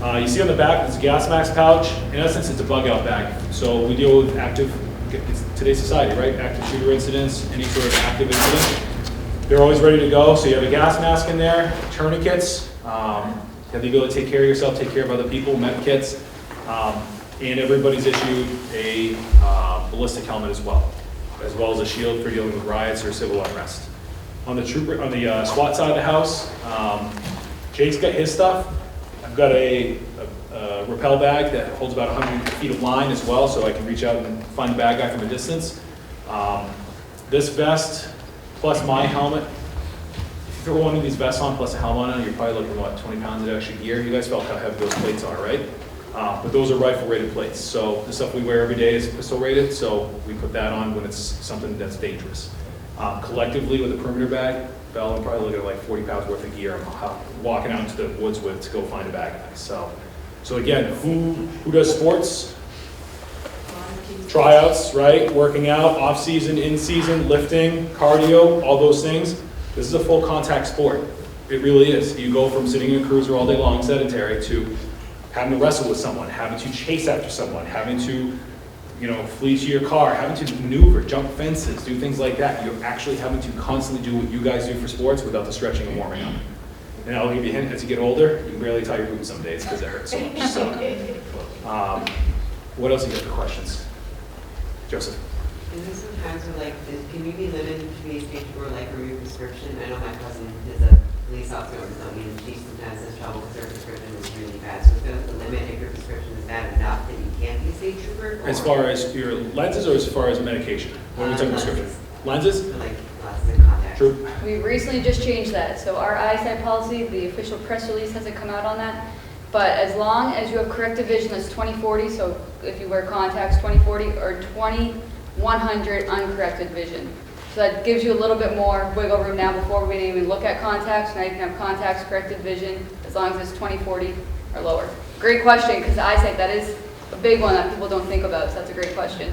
You see on the back, it's a gas mask pouch. In essence, it's a bug out bag. So we deal with it's today's society, right? Active shooter incidents, any sort of active incident. They're always ready to go. So you have a gas mask in there, tourniquets, you have the ability to take care of yourself, take care of other people, med kits, and everybody's issued a ballistic helmet as well as a shield for dealing with riots or civil unrest. On the SWAT side of the house, Jake's got his stuff. I've got a rappel bag that holds about 100 feet of line as well, so I can reach out and find the bad guy from a distance. This vest plus my helmet, if you throw one of these vests on plus a helmet on, you're probably looking at, 20 pounds of extra gear. You guys felt how heavy those plates are, right? But those are rifle rated plates. So the stuff we wear every day is pistol rated, so we put that on when it's something that's dangerous. Collectively with a perimeter bag, Bell, I'm probably looking at like 40 pounds worth of gear I'm walking out into the woods with to go find a bad guy. So again, who does sports? Tryouts, right? Working out, off season, in season, lifting, cardio, all those things. This is a full contact sport. It really is. You go from sitting in a cruiser all day long, sedentary, to having to wrestle with someone, having to chase after someone, having to, flee to your car, having to maneuver, jump fences, do things like that. You're actually having to constantly do what you guys do for sports without the stretching and warming up. And I'll give you a hint, as you get older, you can barely tie your boots some days because it hurts so much. So, what else you got for questions? Joseph? Is there sometimes where can you be limited to be a state for review prescription? I know my cousin is a police officer or something, and she sometimes has trouble with her prescription is really bad. So if the limit if your prescription is bad enough that you can't be a state trooper? As far as your lenses or as far as medication? When we talk prescription? Lenses? So glasses and contacts. True. We recently just changed that. So our eyesight policy, the official press release hasn't come out on that. But as long as you have corrective vision that's 20/40, so if you wear contacts 20/40 or 20/100 uncorrected vision. So that gives you a little bit more wiggle room now. Before we didn't even look at contacts. Now you can have contacts, corrected vision, as long as it's 20/40 or lower. Great question, because eyesight, that is a big one that people don't think about, so that's a great question.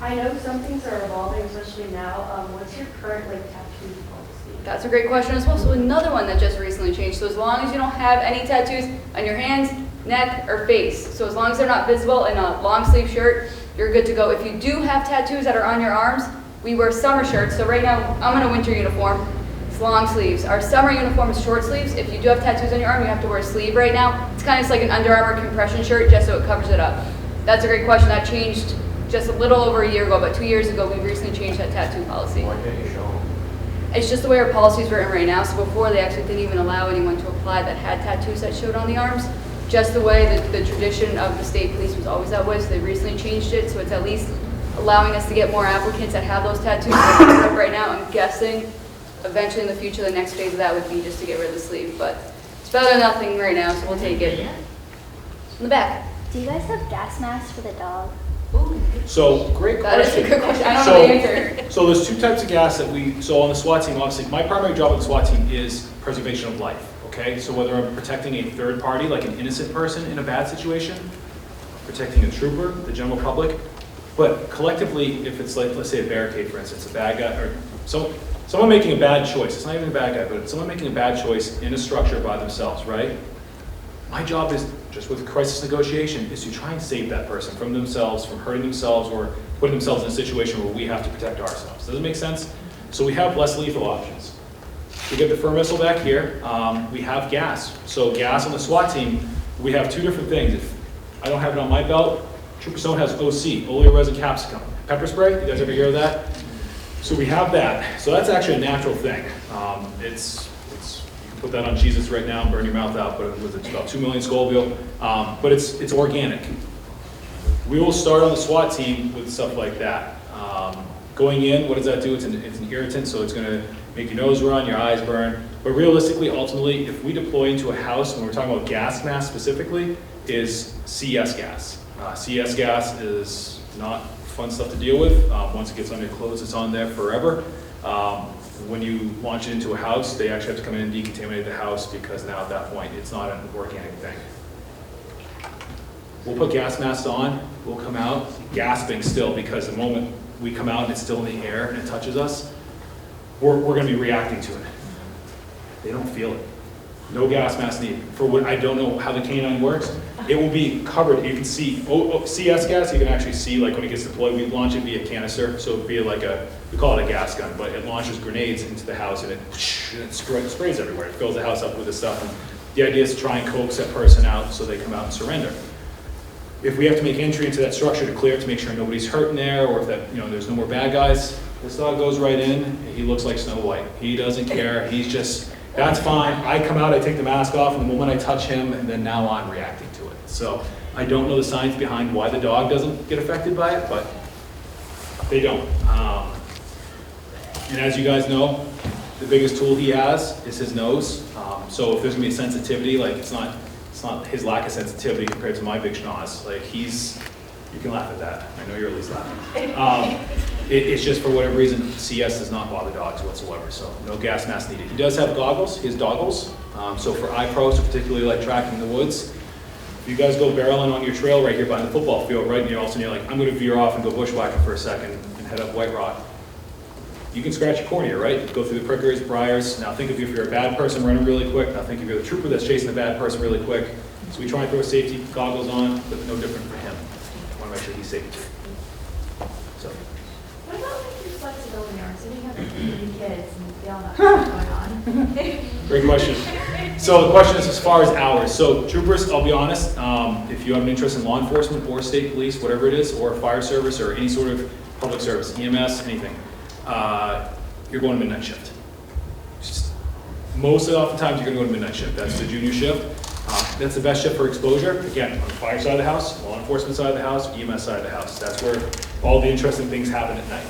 I know some things are evolving, especially now. What's your current tattoo policy? That's a great question as well. So another one that just recently changed. So as long as you don't have any tattoos on your hands, neck, or face, so as long as they're not visible in a long sleeve shirt, you're good to go. If you do have tattoos that are on your arms, we wear summer shirts. So right now, I'm in a winter uniform. It's long sleeves. Our summer uniform is short sleeves. If you do have tattoos on your arm, you have to wear a sleeve right now. It's kind of like an Under Armour compression shirt just so it covers it up. That's a great question. That changed just a little over a year ago, but 2 years ago, we recently changed that tattoo policy. Why can't you show them? It's just the way our policy is written right now. So before, they actually didn't even allow anyone to apply that had tattoos that showed on the arms. Just the way that the tradition of the state police was always that way, so they recently changed it, so it's at least allowing us to get more applicants that have those tattoos. Right now, I'm guessing eventually in the future, the next phase of that would be just to get rid of the sleeve, but it's better than nothing right now, so we'll take it. In the back. Do you guys have gas masks for the dog? So, great That is a question. good question. I don't know the answer. So there's two types of gas that so on the SWAT team, obviously, my primary job on the SWAT team is preservation of life, okay? So whether I'm protecting a third party, like an innocent person in a bad situation, protecting a trooper, the general public, but collectively, if it's like, let's say a barricade, for instance, a bad guy, or someone making a bad choice, it's not even a bad guy, but someone making a bad choice in a structure by themselves, right? My job is, just with crisis negotiation, is to try and save that person from themselves, from hurting themselves, or putting themselves in a situation where we have to protect ourselves. Does it make sense? So we have less lethal options. We get the fur missile back here. We have gas. So gas on the SWAT team, we have two different things. If I don't have it on my belt, Trooper Stone has OC, oleoresin capsicum. Pepper spray, you guys ever hear of that? So we have that. So that's actually a natural thing. You can put that on Jesus right now and burn your mouth out, but it's about 2 million Scoville. But it's organic. We will start on the SWAT team with stuff like that. Going in, what does that do? It's an irritant, so it's gonna make your nose run, your eyes burn. But realistically, ultimately, if we deploy into a house, when we're talking about gas mask specifically, is CS gas. CS gas is not fun stuff to deal with. Once it gets on your clothes, it's on there forever. When you launch it into a house, they actually have to come in and decontaminate the house because now at that point, it's not an organic thing. We'll put gas masks on, we'll come out gasping still because the moment we come out and it's still in the air and it touches us, we're gonna be reacting to it. They don't feel it. No gas mask needed. For what I don't know how the canine works, it will be covered. You can see CS gas. You can actually see like when it gets deployed. We launch it via canister, so it'd be like we call it a gas gun, but it launches grenades into the house and it sprays everywhere. It fills the house up with this stuff. And the idea is to try and coax that person out so they come out and surrender. If we have to make entry into that structure to clear it to make sure nobody's hurt in there, or if that there's no more bad guys, this dog goes right in. And he looks like Snow White. He doesn't care. He's just. That's fine. I come out, I take the mask off, and the moment I touch him, and then now I'm reacting to it. So I don't know the science behind why the dog doesn't get affected by it, but they don't. And as you guys know, the biggest tool he has is his nose. So if there's gonna be a sensitivity, like it's not his lack of sensitivity compared to my big schnoz. Like you can laugh at that. I know you're at least laughing. It's just for whatever reason, CS does not bother dogs whatsoever, so no gas mask needed. He does have goggles, his goggles, so for eye pros, so particularly like tracking the woods. If you guys go barreling on your trail right here by the football field, right, and all of a sudden you're like, I'm gonna veer off and go bushwhacking for a second and head up White Rock. You can scratch your cornea, right? Go through the prickers, briars. Now think of if you're a bad person running really quick. Now think if you're the trooper that's chasing the bad person really quick. So we try and throw safety goggles on, but no different for him. I wanna make sure he's safe too. So. What about like your flexibility arms? So you have like 3 kids and they all know what's going on. Great question. So the question is as far as hours. So troopers, I'll be honest, if you have an interest in law enforcement or state police, whatever it is, or fire service or any sort of public service, EMS, anything, you're going to midnight shift. Most of the oftentimes you're going to go to midnight shift. That's the junior shift. That's the best shift for exposure. Again, on the fire side of the house, law enforcement side of the house, EMS side of the house. That's where all the interesting things happen at night.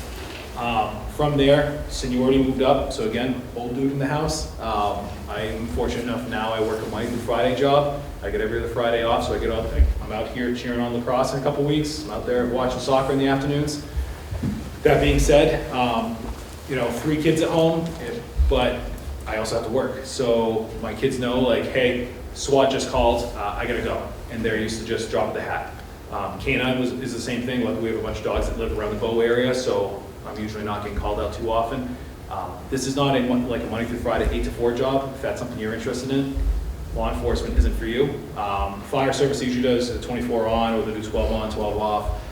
From there, seniority moved up. So again, old dude in the house. I'm fortunate enough now I work a Monday through Friday job. I get every other Friday off, so I'm out here cheering on lacrosse in a couple weeks. I'm out there watching soccer in the afternoons. That being said, 3 kids at home, but I also have to work. So my kids know, like, hey, SWAT just called, I gotta go. And they're used to just drop the hat. Canine is the same thing. Like, we have a bunch of dogs that live around the Bow area, so I'm usually not getting called out too often. This is not a Monday through Friday 8 to 4 job. If that's something you're interested in, law enforcement isn't for you. Fire service usually does a 24 on, or they do 12 on, 12 off.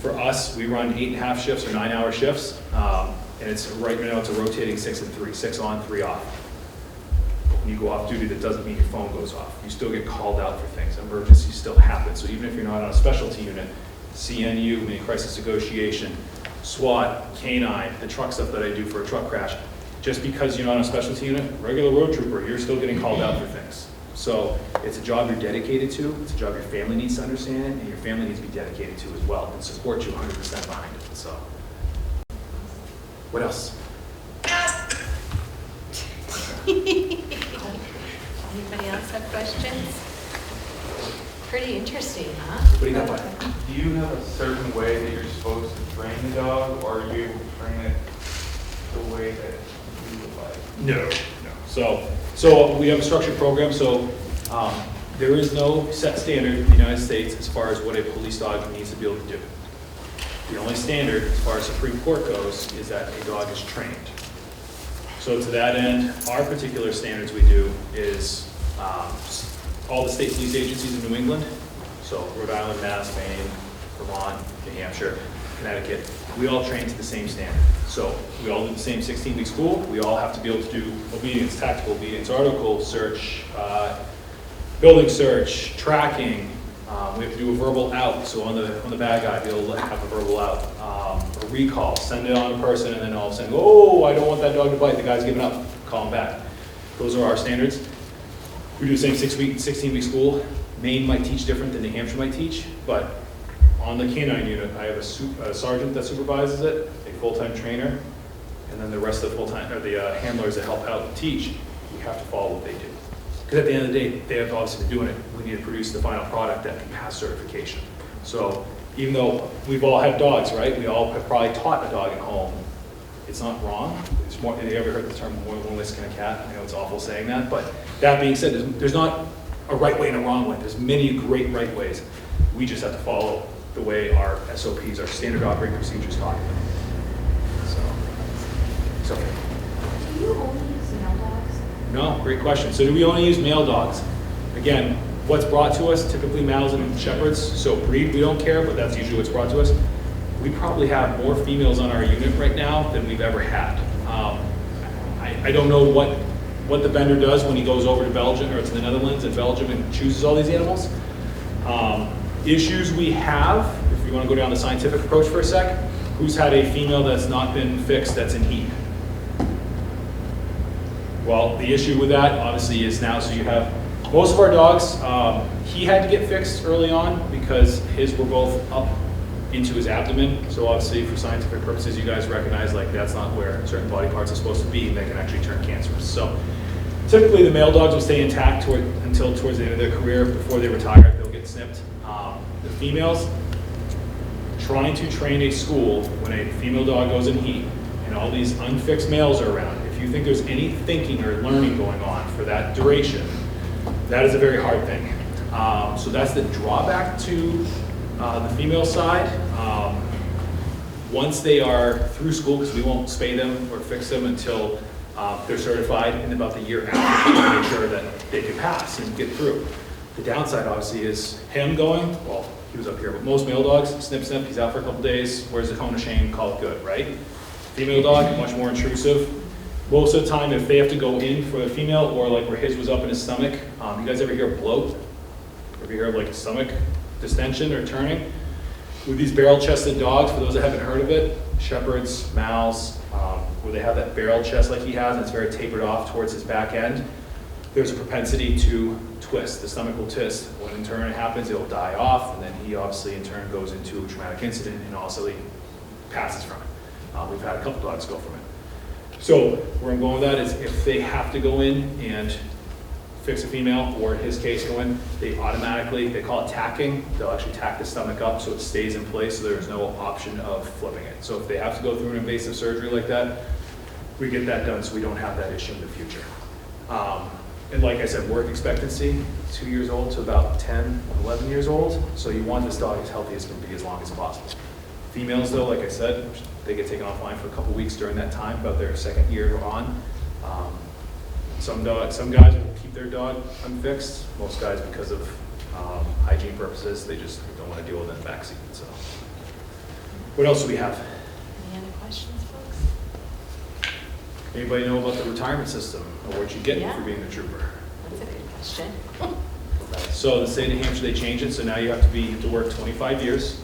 For us, we run 8.5 shifts or 9-hour shifts, and it's right now it's a rotating 6 and 3, 6 on, 3 off. When you go off duty, that doesn't mean your phone goes off. You still get called out for things. Emergencies still happen. So even if you're not on a specialty unit, CNU, meaning crisis negotiation, SWAT, canine, the truck stuff that I do for a truck crash, just because you're not on a specialty unit, regular road trooper, you're still getting called out for things. So it's a job you're dedicated to, it's a job your family needs to understand, and your family needs to be dedicated to as well, and support you 100% behind it. So, what else? Anybody else have questions? Pretty interesting, huh? What do you got, bud? Do you have a certain way that you're supposed to train the dog, or are you able to train it the way that you would like? No. So we have a structured program, so there is no set standard in the United States as far as what a police dog needs to be able to do. The only standard, as far as Supreme Court goes, is that a dog is trained. So to that end, our particular standards we do is all the state police agencies in New England, so Rhode Island, Mass, Maine, Vermont, New Hampshire, Connecticut, we all train to the same standard. So we all do the same 16-week school. We all have to be able to do obedience, tactical obedience, article search, building search, tracking. We have to do a verbal out, so on the bad guy, be able to have a verbal out. A recall, send it on a person, and then all of a sudden, oh, I don't want that dog to bite, the guy's giving up, call him back. Those are our standards. We do the same 16-week school. Maine might teach different than New Hampshire might teach, but on the canine unit, I have a sergeant that supervises it, a full-time trainer, and then the rest of the the handlers that help out and teach. We have to follow what they do. Because at the end of the day, they have obviously been doing it. We need to produce the final product that can pass certification. So even though we've all had dogs, right? We all have probably taught a dog at home. It's not wrong. It's more, have you ever heard the term more than one way to skin a cat? I know it's awful saying that, but that being said, there's not a right way and a wrong way. There's many great right ways. We just have to follow the way our SOPs, our standard operating procedures talk about. So, Do you only use male dogs? no, great question. So do we only use male dogs? Again, what's brought to us, typically males and shepherds, so breed we don't care, but that's usually what's brought to us. We probably have more females on our unit right now than we've ever had. I don't know what the vendor does when he goes over to Belgium or to the Netherlands and Belgium and chooses all these animals. Issues we have, if you want to go down the scientific approach for a sec, who's had a female that's not been fixed that's in heat? Well, the issue with that obviously is now, so you have most of our dogs, he had to get fixed early on because his were both up into his abdomen. So obviously for scientific purposes, you guys recognize like that's not where certain body parts are supposed to be and they can actually turn cancerous. So typically the male dogs will stay intact until towards the end of their career. Before they retire, they'll get snipped. The females, trying to train a school when a female dog goes in heat and all these unfixed males are around, if you think there's any thinking or learning going on for that duration, that is a very hard thing. So that's the drawback to the female side. Once they are through school, because we won't spay them or fix them until they're certified in about the year after to make sure that they can pass and get through. The downside obviously is him going, well, he was up here, but most male dogs, snip, snip, he's out for a couple days, wears the cone of shame, call it good, right? Female dog, much more intrusive. Most of the time, if they have to go in for the female, or like where his was up in his stomach, you guys ever hear of bloat? Ever hear of like stomach distension or turning? With these barrel-chested dogs, for those that haven't heard of it, shepherds, mals, where they have that barrel chest like he has, and it's very tapered off towards his back end, there's a propensity to twist. The stomach will twist. When in turn it happens, it'll die off, and then he obviously in turn goes into a traumatic incident and also he passes from it. We've had a couple dogs go from it. So where I'm going with that is if they have to go in and fix a female, or in his case go in, they automatically, they call it tacking, they'll actually tack the stomach up so it stays in place, so there's no option of flipping it. So if they have to go through an invasive surgery like that, we get that done so we don't have that issue in the future. And like I said, work expectancy, 2 years old to about 10, 11 years old. So you want this dog as healthy as can be as long as possible. Females though, like I said, they get taken offline for a couple weeks during that time, about their second year on. Some guys will keep their dog unfixed. Most guys, because of hygiene purposes, they just don't want to deal with it in the backseat. So, what else do we have? Any other questions, folks? Anybody know about the retirement system or what you get Yeah. for being a trooper? That's a good question. So the state of New Hampshire, they changed it, so now you have to work 25 years.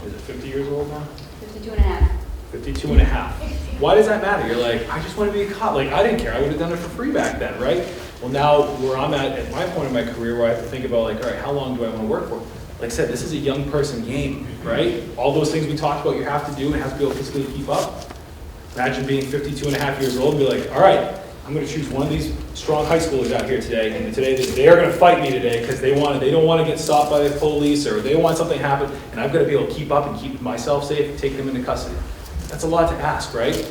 Is it 50 years old now? 52 and a half. 52 and a half. Why does that matter? You're like, I just want to be a cop. Like, I didn't care. I would have done it for free back then, right? Well, now where I'm at my point in my career where I have to think about like, all right, how long do I want to work for? like I said, this is a young person game, right? All those things we talked about you have to do and have to be able to physically keep up. Imagine being 52 and a half years old and be like, all right, I'm going to choose one of these strong high schoolers out here today, and today they are going to fight me today because they don't want to get stopped by the police, or they want something to happen, and I've got to be able to keep up and keep myself safe and take them into custody. That's a lot to ask, right?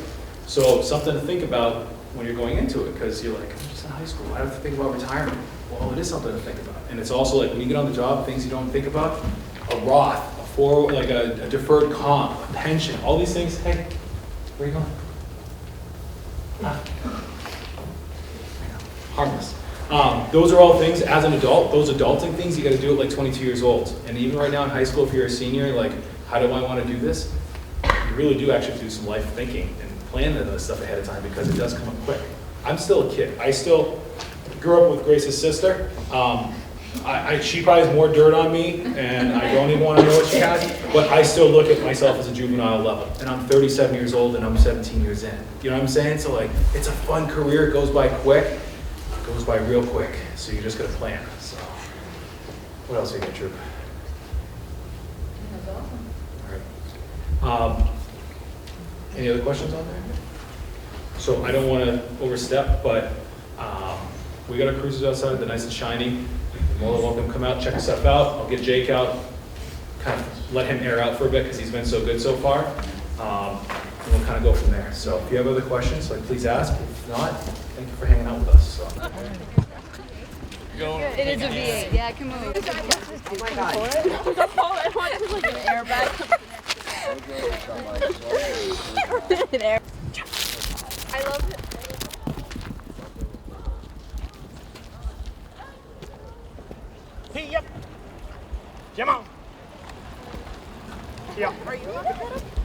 So something to think about when you're going into it, because you're like, I'm just in high school, I have to think about retirement. Well, it is something to think about. And it's also like when you get on the job, things you don't think about, a Roth, a deferred comp, a pension, all these things. Hey, where are you going? Harmless. Those are all things, as an adult, those adulting things, you got to do it like 22 years old. And even right now in high school, if you're a senior, like, how do I want to do this? You really do actually have to do some life thinking and plan this stuff ahead of time, because it does come up quick. I'm still a kid. I still grew up with Grace's sister. She probably has more dirt on me, and I don't even want to know what she has, but I still look at myself as a juvenile level. And I'm 37 years old, and I'm 17 years in. You know what I'm saying? So like, it's a fun career. It goes by quick. It goes by real quick. So you just got to plan. So what else are you got, Troop? That's awesome. All right. Any other questions on there? So I don't want to overstep, but we got our cruisers outside. They're nice and shiny. You're more than welcome to come out, check stuff out. I'll get Jake out, kind of let him air out for a bit because he's been so good so far. And we'll kind of go from there. So if you have other questions, like, please ask. If not, thank you for hanging out with us. So. It is a V8. Yeah, I can move. Oh my God. I love it.